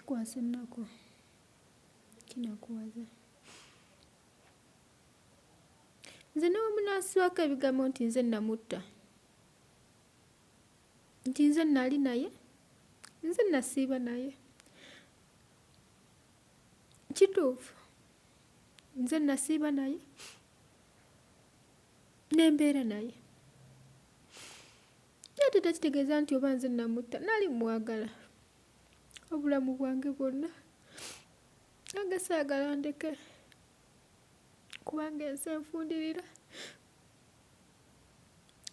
kikwasa ennaku kinakuwaza. Nze ne munaasibako ebigambo nti nze namutta, nti nze nali naye, nze nasiiba naye. Kituufu nze nasiiba naye nembeera naye, ate tekitegeeza nti oba nze namutta. Nali mwagala obulamu bwange bwonna, nange saagala ndeke kubanga ensi enfundirira.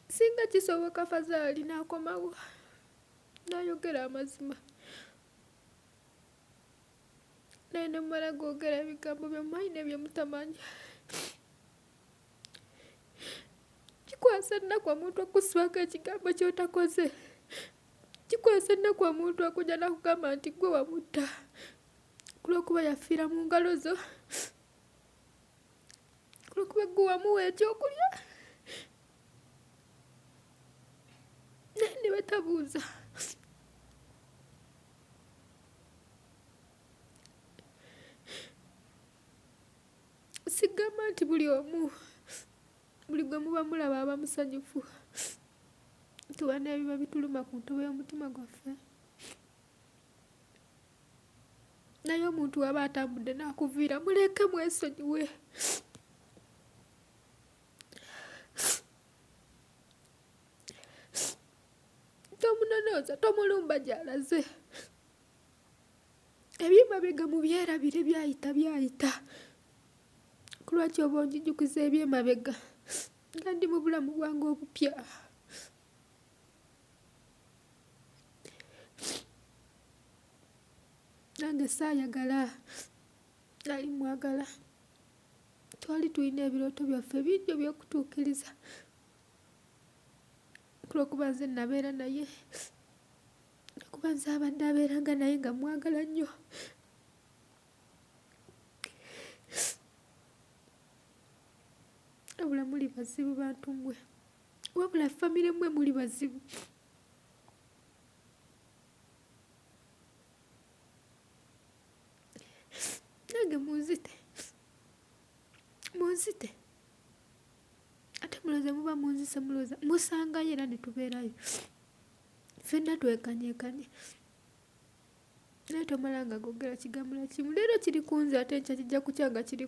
Singa kisoboka Fazaali n'akomawo n'ayogera amazima, naye ne mmala googera ebigambo byemumanyi n'ebye mutamanyi. Kikwasa ennaku omuntu okusibako ekigambo ky'otakoze. Kikwasa ennaku omuntu okujja n'akugamba nti gwe wamutta kulw'okuba yafiira mu ngalo zo, kulw'okuba gwe wamuwa ekyokulya. Naye ne batabuuza. Sigamba nti buli omu, buli gwe muba mulaba aba musanyufu. Tuba n'ebiba bituluma ku ntobo y'omutima gwaffe. Naye omuntu waba atambudde n'akuviira, muleke mwesonyiwe. Tomunonooza, tomulumba gy'alaze. Eby'emabega mubyerabire, byayita byayita. Ku lwaki oba onjijjukiza eby'emabega nga ndi mu bulamu bwange obupya? Nange saayagala, nali mwagala. Twali tulina ebirooto byaffe bingi eby'okutuukiriza, kulw'okuba nze nabeera naye, kuba nze abadde abeeranga naye nga mwagala nnyo. Wabula muli bazibu bantu mmwe, wabula famire mmwe muli bazibu. Nange munzite, munzite. Ate mulooza muba munzise, mulooza musangayo era ne tubeerayo. Ffenna twekanyekanye. Naye tomalanga googera kigambo na kimu. Leero kiri ku nze ate enkya kijja kukya nga kiri